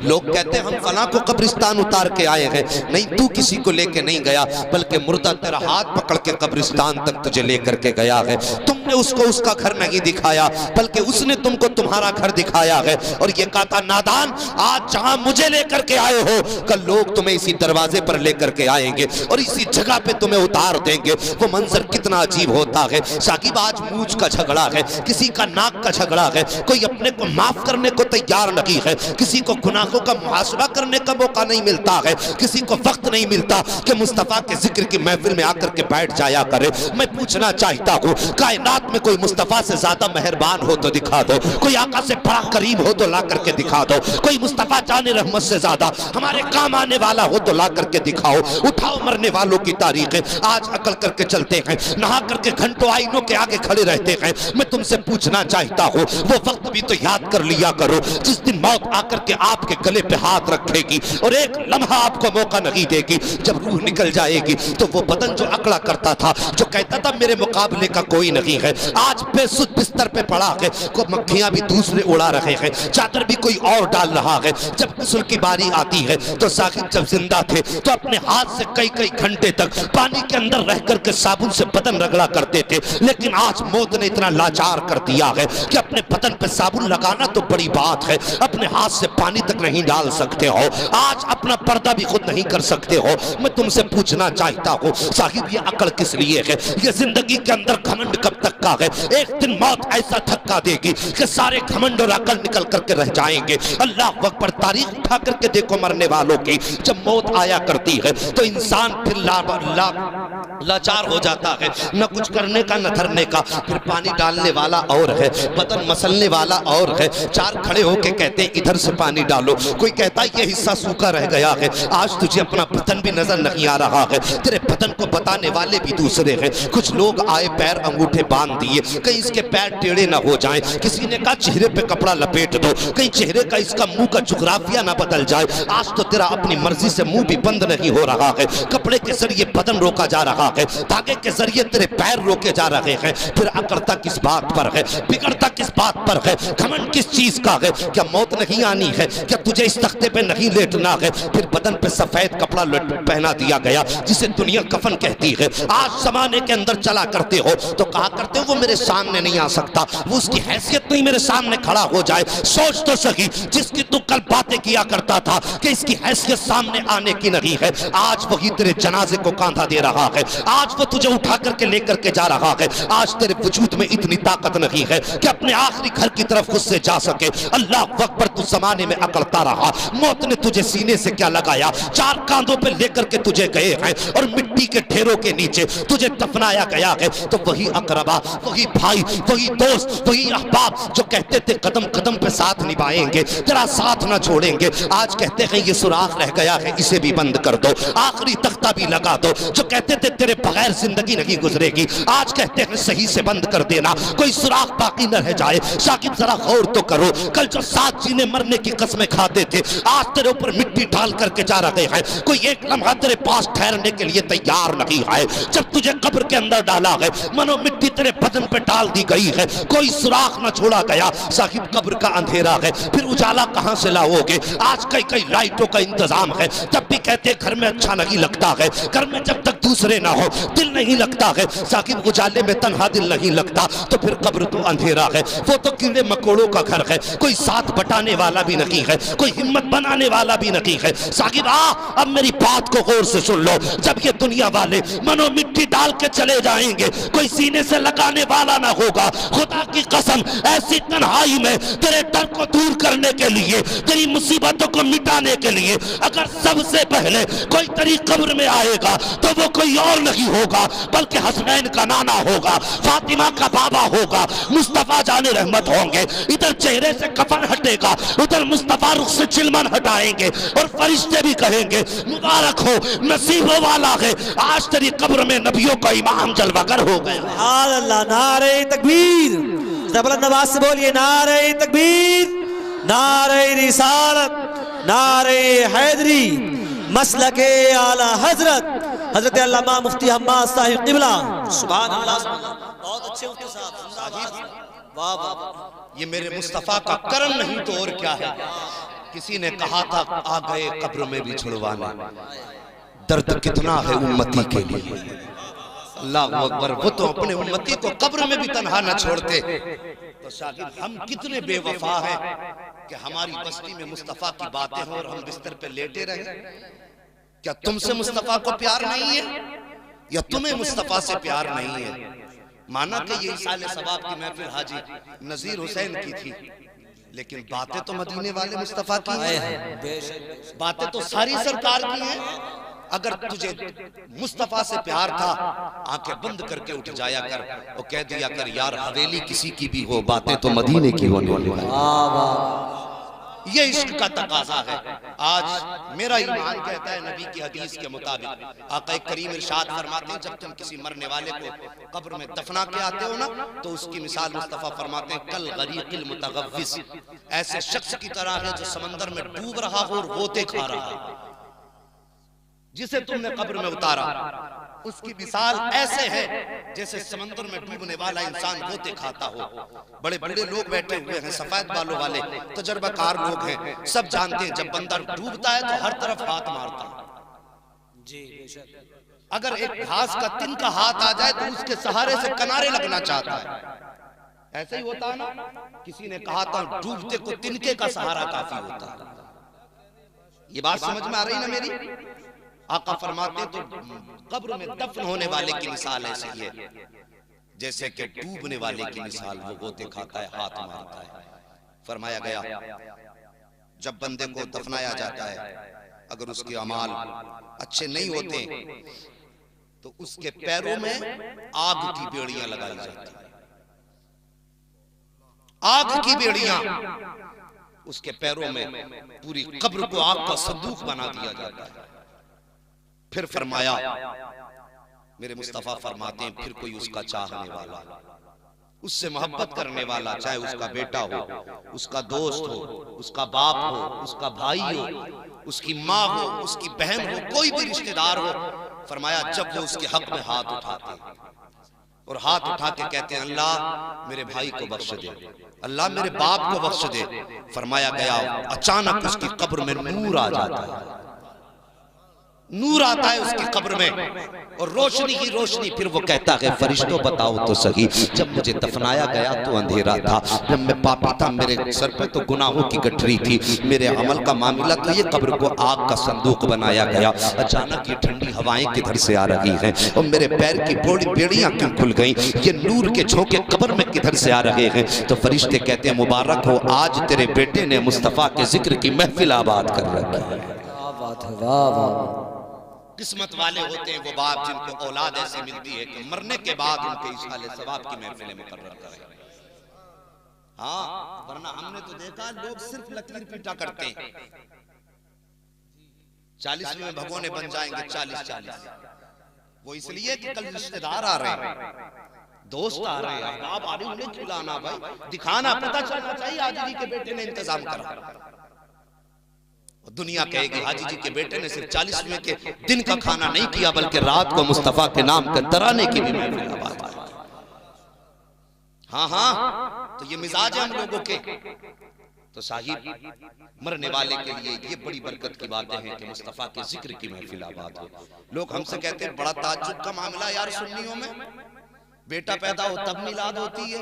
लोग कहते हैं हम फलां को कब्रिस्तान उतार के आए हैं। नहीं, तू किसी को लेके नहीं गया, बल्कि मुर्दा तेरा हाथ पकड़ के कब्रिस्तान तक तुझे लेकर के गया है। तुमने उसको उसका घर नहीं दिखाया, बल्कि उसने तुमको तुम्हारा घर दिखाया है और ये कहा था, नादान, आज जहां मुझे लेकर के आए हो, कल लोग तुम्हें इसी दरवाजे पर लेकर के आएंगे और इसी जगह पे तुम्हें उतार देंगे। वो मंजर कितना अजीब होता है। साकिब, आज मूंछ का झगड़ा है, किसी का नाक का झगड़ा है, कोई अपने को माफ करने को तैयार नहीं है, किसी को गुनाहों का मुहासबा करने का मौका नहीं मिलता है, किसी को वक्त नहीं मिलता कि मुस्तफा के जिक्र की महफिल में आकर के बैठ जाया करे। मैं पूछना चाहता हूँ, कायनात में कोई मुस्तफा से ज्यादा मेहरबान हो तो दिखा दो, कोई आका से बड़ा करीब हो तो ला करके दिखा दो, कोई मुस्तफा जाने रहमत से ज्यादा हमारे काम आने वाला हो तो ला करके दिखाओ। उठाओ मरने वालों की तारीखें, आज अकल करके चलते हैं, नहा करके घंटों आईनों के आगे खड़े रहते हैं। मैं तुमसे पूछना चाहता हूँ, वो वक्त भी तो याद कर लिया करो जिस दिन मौत आकर के आपके गले पे हाथ रखेगी और एक लम्हा आपको मौका नहीं देगी। जब रूह निकल जाएगी तो वो बदन जो अकड़ा करता था, जो कहता था मेरे मुकाबले का कोई नहीं है, आज बेसुध बिस्तर पे पड़ा है, को मक्खियां भी दूसरे उड़ा रहे हैं, चादर भी कोई और डाल रहा है। जब गुस्ल की बारी आती है तो साकिब जब जिंदा थे तो अपने हाथ से कई कई घंटे तक पानी के अंदर रह करके साबुन से बदन रगड़ा करते थे, लेकिन आज मौत ने इतना लाचार कर दिया है कि अपने बदन पे साबुन लगाना तो बड़ी बात है, अपने हाथ से पानी तक नहीं डाल सकते हो, आज अपना पर्दा भी खुद नहीं कर सकते हो। मैं तुमसे पूछना चाहता हूँ साहिब, ये अकल किस लिए है? ये जिंदगी के अंदर घमंड कब तक का है? एक दिन मौत ऐसा धक्का देगी कि सारे घमंड और अकल निकल करके रह जाएंगे। अल्लाह अकबर, तारीख उठा करके देखो मरने वालों की, जब मौत आया करती है तो इंसान फिर लाचार हो जाता है, न कुछ करने का न धरने का। फिर पानी डालने वाला और है, बदन मसलने वाला और है, चार खड़े होके कहते हैं इधर से पानी डालो, कोई कहता है ये हिस्सा सूखा रह गया है, आज तुझे अपना बदन भी नजर नहीं आ रहा है, तेरे बदन को बताने वाले भी दूसरे हैं। कुछ लोग आए पैर अंगूठे बांध दिए, कहीं इसके पैर टेढ़े ना हो जाएं, किसी ने कहा चेहरे पे कपड़ा लपेट दो, कहीं चेहरे का इसका मुंह का जुगराफिया ना बदल जाए। आज तो तेरा अपनी मर्जी से मुंह भी बंद नहीं हो रहा है, कपड़े के जरिए बदन रोका जा रहा है, धागे के जरिए तेरे पैर रोके जा रहे हैं। फिर अकड़ता किस बात पर है, बिगड़ता किस बात पर है, घमंड किस चीज का है? क्या मौत नहीं आनी है? क्या तुझे इस तख्ते पे नहीं लेटना है? फिर बदन पे सफेद कपड़ा पहना दिया गया जिसे दुनिया कफन कहती है। आज जमाने के अंदर चला करते हो तो कहा करते हो वो मेरे सामने नहीं आ सकता, वो उसकी हैसियत नहीं मेरे सामने खड़ा हो जाए। सोच तो सही, जिसकी तू कल बातें किया करता था कि इसकी हैसियत सामने आने की नहीं है, आज वही तेरे जनाजे को कांधा दे रहा है, आज वो तुझे उठा करके लेकर के जा रहा है। आज तेरे वजूद में इतनी ताकत नहीं है कि अपने आखिरी घर की तरफ खुद से जा सके। अल्लाह अकबर, तू जमाने में अकड़ता रहा, मौत ने तुझे सीने से क्या लगाया, चार कांधों पे लेकर के तुझे गए हैं और मिट्टी के ढेरों के नीचे तुझे दफनाया गया है। तो वही अकरबा, वही भाई, वही दोस्त, वही अहबाब जो कहते थे कदम कदम पे साथ निभाएंगे, तेरा साथ ना छोड़ेंगे, आज कहते हैं ये सुराख रह गया है, इसे भी बंद कर दो, आखिरी तख्ता भी लगा दो। जो कहते थे तेरे बगैर जिंदगी नहीं गुजरेगी, आज कहते हैं सही से बंद कर देना, कोई सुराख बाकी न रह जाए। साकिब जरा गौर तो करो, कल जो साथ जीने मरने की कसमें खाते थे, आज तेरे ऊपर मिट्टी डाल करके जा रहे हैं, कोई एक लम्हा तेरे पास ठहरने के लिए तैयार नहीं है। जब तुझे कब्र के अंदर डाला है, मनो मिट्टी तेरे बदन पे डाल दी गई है, कोई सुराख न छोड़ा गया। साकिब कब्र का अंधेरा है, फिर उजाला कहां से लाओगे? आज कई कई लाइटों का इंतजाम है, तब भी कहते घर में अच्छा नहीं लगता है, घर में जब तक दूसरे ना हो दिल नहीं लगता है। साकिब उजाले में तन्हा दिल नहीं लगता, तो फिर कब्र तो अंधेरा है, वो तो कीड़े मकोड़ों का घर है, कोई साथ बटाने वाला भी नहीं है, कोई हिम्मत बनाने वाला भी नहीं है। साकिब अब मेरी बात को गौर से सुन लो, जब ये दुनिया वाले मनो मिट्टी डाल के चले जाएंगे, कोई सीने से लगाने वाला ना होगा। खुदा की कसम, ऐसी तन्हाई में तेरे डर को दूर करने के लिए, तेरी मुसीबतों को मिटाने के लिए अगर सबसे पहले कोई तेरी कब्र में आएगा तो वो कोई और नहीं होगा बल्कि हसनैन का नाना होगा, फातिमा का बाबा होगा, मुस्तफा जाने रहमत होंगे। इधर चेहरे से कफन हटेगा, उधर मुस्तफा रुख से चिलमन हटाएंगे और फरिश्ते भी कहेंगे मुबारक हो, नसीबों वाला है, आज तेरी कब्र में नबियों का इमाम जलवागर हो गया। अल्लाह, नारे तकबीर, जबरदस्त आवाज से बोलिए नारे तकबीर, नारे रिसालत, नारे हैदरी, मसलके आला हजरत हजरत अल्लामा मुफ्ती हम्माद साहिब क़िबला। सुभान अल्लाह, बहुत अच्छे मुफ्ती साहब, वाह वाह, ये मेरे मुस्तफा का करम नहीं तो और क्या है। किसी ने कहा था आ गए कब्र में भी छुड़वाने, दर्द कितना है उम्मती के लिए। अल्लाह अकबर, वो तो अपने उम्मती को कब्र में भी तन्हा न छोड़ते। तो शागिर्द हम कितने बेवफा हैं कि हमारी बस्ती में मुस्तफा की बातें हो और हम बिस्तर पे लेटे रहे। क्या तुमसे मुस्तफा को प्यार नहीं है या तुम्हें मुस्तफा से प्यार नहीं है? माना कि ये इसाले सवाब की महफिल हाजी नजीर हुसैन की थी, लेकिन बातें तो मदीने वाले मुस्तफा की हैं, बातें तो सारी सरकार की हैं। अगर तुझे मुस्तफा से प्यार था, आंखें बंद करके उठ जाया कर और कह दिया कर यार हवेली किसी की भी हो, बातें तो मदीने की होने वाली। ये इश्क का तकाजा है। आज मेरा ईमान कहता है नबी की हदीस के मुताबिक, आका करीम इरशाद फरमाते हैं जब तुम किसी मरने वाले को कब्र में दफना के आते हो ना, तो उसकी मिसाल मुस्तफा फरमाते हैं कल गरीकिल मुतगव्विस, ऐसे शख्स की तरह है जो समंदर में डूब रहा हो और गोते खा रहा है। जिसे तुमने कब्र में उतारा उसकी मिसाल ऐसे है जैसे समंदर में डूबने वाला इंसान गोते खाता हो। बड़े बड़े लोग बैठे हुए हैं, सफेद बालों वाले तजर्बाकार लोग हैं, सब जानते हैं जब बंदा डूबता है तो हर तरफ हाथ मारता है जी। अगर एक घास का तिनका हाथ आ जाए तो उसके सहारे से किनारे लगना चाहता है। ऐसे ही होता है ना, किसी ने कहा था डूबते को तिनके का सहारा काफी होता है। ये बात समझ में आ रही ना मेरी? आका फरमाते तो कब्र में दफन होने वाले की मिसाल ऐसी है जैसे कि डूबने वाले की मिसाल, वो गोते खाता है, हाथ मारता है। फरमाया गया जब बंदे को दफनाया जाता है, अगर उसके अमाल अच्छे नहीं होते तो उसके पैरों में आग की बेड़ियां लगाई जाती है। आग की बेड़ियां उसके पैरों में, पूरी कब्र को आग का संदूक बना दिया जाता है। फिर फरमाया मेरे मुस्तफा फरमाते हैं फिर कोई उसका चाहने वाला, उससे मोहब्बत करने वाला, चाहे उसका बेटा हो, उसका दोस्त हो, उसका बाप हो, उसका भाई हो, उसकी माँ हो, उसकी बहन हो, कोई भी रिश्तेदार हो, फरमाया जब वो उसके हक में हाथ उठाते और हाथ उठा के कहते हैं अल्लाह मेरे भाई को बख्श दे, अल्लाह मेरे बाप को बख्श दे, फरमाया गया अचानक उसकी कब्र में नूर आ जाता है। नूर आता है उसकी कब्र में और रोशनी ही रोशनी। फिर वो कहता है फरिश्तों बताओ तो सही, जब मुझे दफनाया गया तो अंधेरा था, जब मैं पापी था मेरे सर पे तो गुनाहों की गठरी थी, मेरे अमल का मामला तो ये कब्र को आग का संदूक बनाया गया। अचानक ये ठंडी हवाएं किधर से आ रही हैं और मेरे पैर की बड़ी बेड़ियां क्यों खुल गई, ये नूर के झोंके कब्र में किधर से आ रहे हैं? तो फरिश्ते कहते हैं मुबारक हो, आज तेरे बेटे ने मुस्तफा के जिक्र की महफिल आबाद कर रखी है। किस्मत वाले होते हैं वो बाप जिनको औलाद ऐसी मिलती है कि मरने के बाद उनके इशाले सवाब की महफिलें मुकर्रर करें। हाँ, वरना हमने तो देखा लोग सिर्फ लकीर पीटा करते हैं। 40 में भगोने बन जाएंगे 40-40। वो इसलिए कि कल रिश्तेदार आ रहे हैं, दोस्त आ रहे हैं, आप आ रहे उन्हें खिलाना भाई, दिखाना, पता चलना चाहिए हाजी जी के बेटे ने इंतजाम करा। दुनिया कहेगी हाजी जी के बेटे ने सिर्फ 40वें के दिन का खाना नहीं किया बल्कि रात को मुस्तफा के नाम के तराने की भी महफिल आबाद की। हाँ हाँ, तो ये मिजाज है हम लोगों के। तो साहिब मरने वाले के लिए ये बड़ी बरकत की बातें हैं कि मुस्तफा के जिक्र की महफिल आबाद हो। लोग हमसे कहते हैं बड़ा ताज्जुब का मामला यार सुन्नियों में, बेटा पैदा हो तब मिलाद होती है,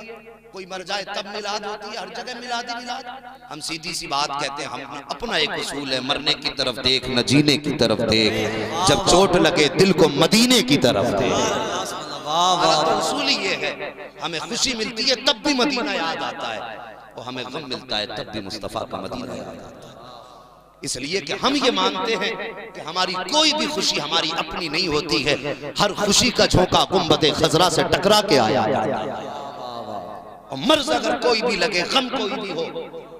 कोई मर जाए तब मिलाद होती है, हर जगह मिलाद ही मिलाद। हम सीधी सी बात कहते हैं, हम अपना एक उसूल है, मरने की तरफ देख न जीने की तरफ देख, जब चोट लगे दिल को मदीने की तरफ देख। हमारा उसूल ही ये है, हमें खुशी मिलती है तब भी मदीना याद आता है और हमें गम मिलता है तब भी मुस्तफा का मदीना याद आता है। इसलिए कि हम ये मानते हैं कि हमारी कोई भी खुशी हमारी अपनी नहीं होती है, हर खुशी का झोंका गुंबदे खजरा से टकरा के आया और मर्ज अगर कोई भी लगे, गम कोई भी हो,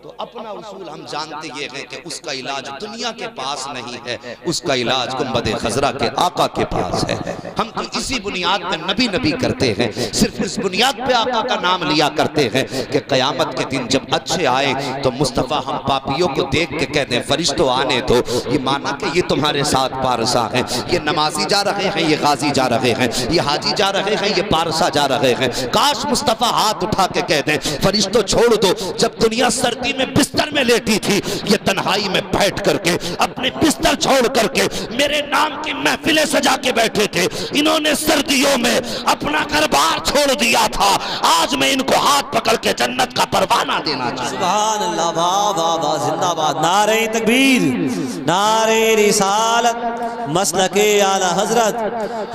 तो अपना उसूल हम जानते ये हैं कि उसका इलाज दुनिया के पास नहीं है, उसका इलाज गुंबदे खजरा के आका के पास है। हम तो इसी बुनियाद पे नबी नबी करते हैं, सिर्फ इस बुनियाद पे आका का नाम लिया करते हैं कि कयामत के दिन जब अच्छे आए तो मुस्तफ़ा हम पापियों को देख के कहते हैं फरिश्तों आने दो, ये माना कि ये तुम्हारे साथ पारसा हैं, ये नमाजी जा रहे हैं, ये गाजी जा रहे हैं, ये हाजी जा रहे हैं, ये पारसा जा रहे हैं। काश मुस्तफ़ा हाथ उठा के कह दें फरिश्तों छोड़ दो, जब दुनिया सर्दी में बिस्तर में लेटी थी, ये तन्हाई में बैठ करके अपने बिस्तर छोड़ करके मेरे नाम की महफिलें सजा के बैठे थे। इन्होंने सर्दियों में अपना घर बार छोड़ दिया था। आज मैं इनको हाथ पकड़ के जन्नत का परवाना देना चाहता हूं। सुभान अल्लाह, वाह वाह वाह, जिंदाबाद। नारे तकबीर, नारे रिसालत, मसलके आला हजरत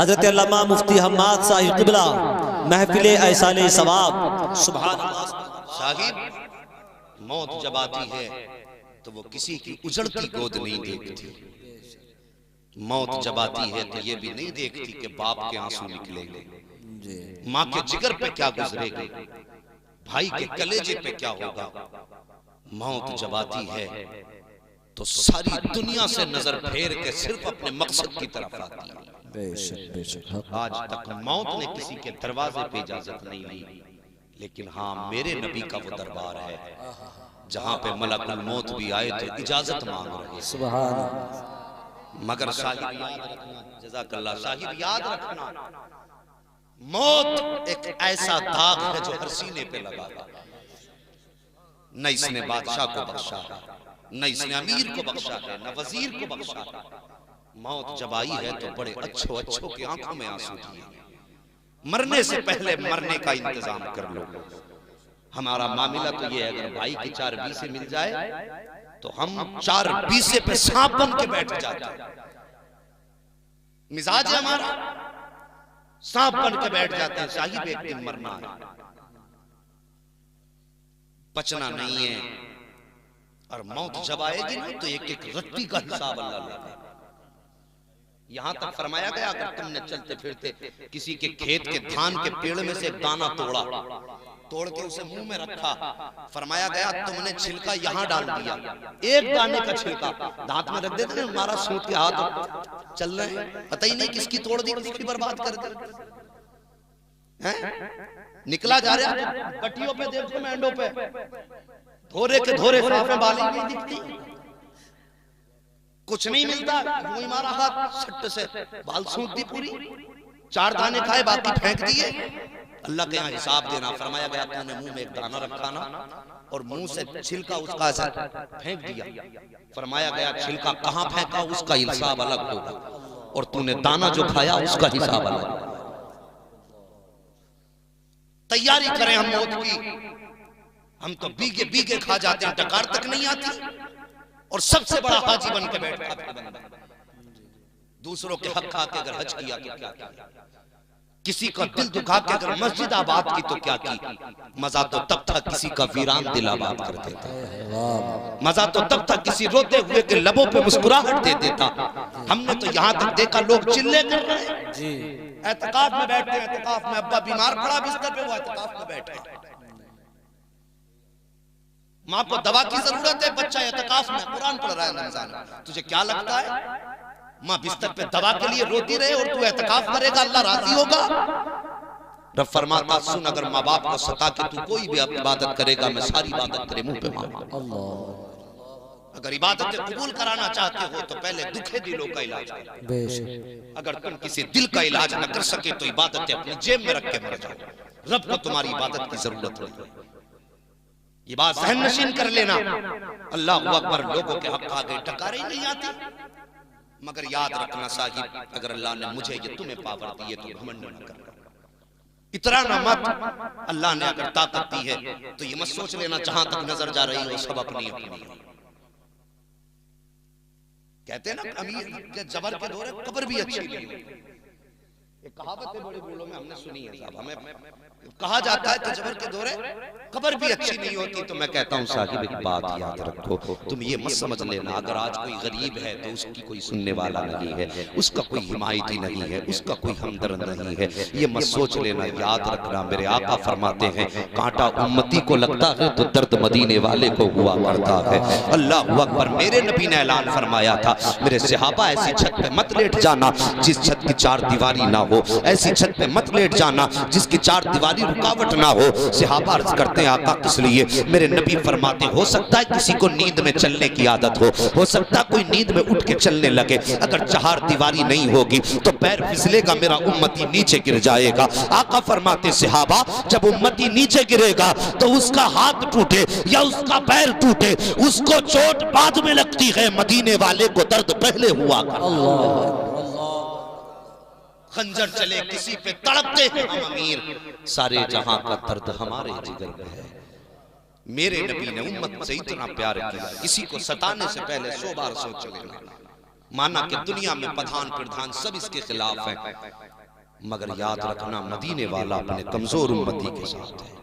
हजरत अल्लामा मुफ्ती हम्माद साहिब क़िबला, महफिल ऐसाले सवाब। सुभान अल्लाह। साहिब, मौत जब आती है तो वो किसी की उजड़ती गोद नहीं देखती। मौत जब आती है तो ये भी नहीं देखती कि बाप के आंसू निकलेंगे, माँ के जिगर पे क्या गुजरेगा, भाई के कलेजे पे क्या होगा। मौत जब आती है तो सारी दुनिया से नजर फेर के सिर्फ अपने मकसद की तरफ आती है। बेशक बेशक। आज तक मौत ने किसी के दरवाजे पे इजाजत नहीं ली, लेकिन हाँ, मेरे नबी का वो दरबार है जहां पे मलकुल मौत भी आए तो इजाजत मांग रहे। सुभान अल्लाह। मगर साहिब याद रखना, जज़ाकल्लाह, साहिब याद रखना, मौत एक ऐसा दाग है जो हर सीने पे लगा। न इसने बादशाह को बख्शा है, न इसने अमीर को बख्शा है, न वजीर को बख्शा है। मौत जब आई है तो बड़े अच्छों अच्छों की आंखों में आंसू दिए। मरने से पहले मरने का इंतजाम कर लो। हमारा मामला तो ये है, अगर भाई की 4 बीसे मिल जाए तो हम 4 बीसे पे सांप बन के बैठ जाते हैं। मिजाज है हमारा, सांप बन के बैठ जाते हैं। साहिब, एक दिन मरना है, बचना नहीं है। और मौत जब आएगी ना तो एक एक रत्ती का हिसाब अल्लाह लेगा। यहां तक फरमाया गया, अगर तुमने चलते फिरते किसी के खेत के धान के पेड़ में से एक दाना तोड़ के उसे मुंह में रखा, फरमाया गया तुमने छिलका यहां डाल दिया, एक दाने का छिलका दांत में रख देते ना, हमारा सूत के हाथ चल रहे हैं, पता ही नहीं किसकी तोड़ दी, किसकी बर्बाद कर दी। निकला जा रहा पट्टियों पे, देखो मेंढों पे, धोरे के धोरे साफे बाली नहीं दिखती, कुछ नहीं मिलता, वही मारा हाथ सट्ट से बाल सूत दी पूरी, 4 दाने खाए बाकी फेंक दिए। अल्लाह के यहाँ हिसाब देना। फरमाया गया तूने मुंह में एक दाना रखा ना और मुंह से छिलका उसका फेंक दिया, फरमाया गया छिलका कहाँ फेंका उसका हिसाब अलग होगा, और तूने दाना जो खाया उसका हिसाब अलग। तैयारी करें हम मौत की। हम तो बीगे बीगे खा जाते हैं, डकार तक नहीं आती, और सबसे बड़ा हाजी बन के बैठा बंदा। दूसरों के हक खा के अगर हज किया तो क्या किया, किसी का दिल दुखा के अगर मस्जिद आबाद की तो क्या की। मजा तो तब था किसी का वीरान दिल आबाद कर देता, मजा तो तब था किसी रोते हुए के लबों पे मुस्कुराहट दे देता। हमने तो यहाँ तक देखा लोग चिल्ले कर रहे हैं जी, एतकाफ में बैठे हैं, एतकाफ में अब्बा बीमार पड़ा बिस्तर पे, वो एतकाफ में बैठे, माँ को दवा की जरूरत है, बच्चा एतकाफ में कुरान पढ़ रहा है रमजान में, तुझे क्या लगता है माँ बिस्तर पे दवा के लिए रोती रहे और तू एतकाफ करेगा, अल्लाह राजी होगा? रब फरमाता सुन, अगर माँ बाप को सता के तू कोई भी इबादत करेगा, मैं सारी इबादत तेरे मुंह पे मांगूंगा। अगर इबादत कबूल कराना चाहते हो तो पहले दुखे दिलों का इलाज करो। अगर तुम किसी दिल का इलाज न कर सके तो इबादत अपनी जेब में रख के मर जाओ। रब को तुम्हारी इबादत की जरूरत है, ये बात जहन नशीन कर लेना। अल्लाह अकबर, लोगों के हक आ गए, टकारे ही नहीं आती। मगर याद रखना साहिब, अगर अल्लाह ने मुझे ये तुम्हें पावर दी है तो घमंड न करना, इतराना मत। अल्लाह ने अगर ताकत दी है तो ये मत सोच लेना जहां तक नजर जा रही हो सब अपनी अपनी। कहते हैं ना अमीर के जबर के दौरे कब्र भी अच्छी नहीं होती, एक कहावत है बड़े बोलों में हमने सुनी है साहब, हमें कहा जाता है कि जबर के दौरे कब्र भी अच्छी नहीं होती। तो मैं कहता हूँ साहिब एक बात याद रखो, तुम ये मत समझ लेना अगर आज कोई गरीब है तो उसकी कोई सुनने वाला नहीं है, उसका कोई हिमायती नहीं है, उसका कोई हमदर्द नहीं है, ये मत सोच लेना। याद रखना मेरे आका फरमाते हैं कांटा उम्मती को लगता है तो दर्द मदीने वाले को हुआ करता है। अल्लाह अकबर। मेरे नबी ने ऐलान फरमाया था मेरे सहाबा ऐसी छत पे मत लेट जाना जिस छत की 4 दीवारी ना हो, हो, ऐसी छत पे मत लेट जाना जिसकी चार दीवारी रुकावट ना हो। सहाबा अर्ज करते हैं आका किस लिए? मेरे नबी फरमाते हो सकता है किसी को नींद में चलने की आदत हो सकता है कोई नींद में उठ के चलने लगे, अगर चार दीवारी नहीं होगी तो पैर फिसलेगा, मेरा उम्मती नीचे गिर जाएगा। आका फरमाते सहाबा जब उम्मती नीचे गिरेगा तो उसका हाथ टूटे या उसका पैर टूटे, उसको चोट बाद में लगती है, मदीने वाले को दर्द पहले हुआ। खंजर चले किसी पे तड़पते हैं हम अमीर, सारे जहां का दर्द हमारे जिगर में है। मेरे नबी ने उम्मत से इतना प्यार किया, किसी को सताने से पहले 100 बार सोच लेना। माना कि दुनिया में प्रधान प्रधान सब इसके खिलाफ है, मगर याद रखना मदीने वाला अपने कमजोर उम्मती के साथ है।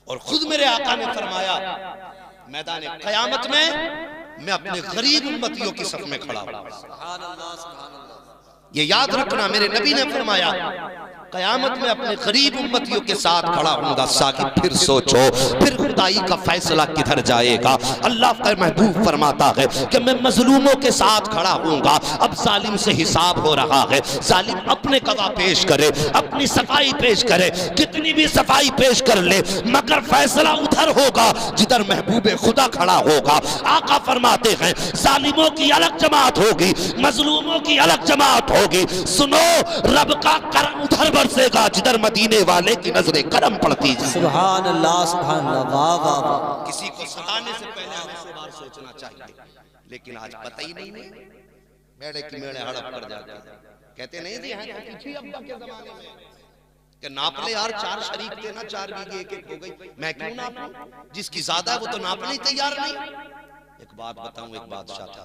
और खुद मेरे आका ने फरमाया मैदान क़यामत में मैं अपने गरीब उम्मतियों की सफ में खड़ा हूं। ये याद रखना, मेरे नबी ने फरमाया क़यामत में अपने गरीब उम्मतियों के साथ खड़ा होगा। साकिब फिर सोचो, फिर खुदाई का फैसला किधर जाएगा? अल्लाह का महबूब फरमाता है कि मैं मजलूमों के साथ खड़ा होऊंगा। अब जालिम से हिसाब हो रहा है, जालिम अपने गवाह पेश करे, अपनी सफाई पेश करे, कितनी भी सफाई पेश कर ले, मगर फैसला उधर होगा जिधर महबूब खुदा खड़ा होगा। आका फरमाते हैं जालिमों की अलग जमात होगी, मजलूमों की अलग जमात होगी। सुनो, रब का करम उधर बरसेगा जिधर मदीने वाले की नजरें करम पड़ती है। सुभान अल्लाह, सुभान अल्लाह, वाह वाह वाह। किसी को सताने से पहले 100 बार सोचना चाहिए, लेकिन आज पता ही नहीं है, मेड़े की मेड़े हड़प कर जाते हैं। कहते नहीं थे हैं पीछे अब्बा के जमाने में कि नाप ले यार, 4 शरीक थे ना, 4 बीघे एक हो गई, मैं क्यों नापूं? जिसकी ज्यादा है वो तो नापने ही तैयार नहीं। एक बात बताऊं, एक बादशाह था,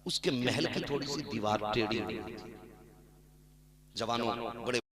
उसके महल की थोड़ी सी दीवार टेढ़ी हुई थी। जवानों, बड़े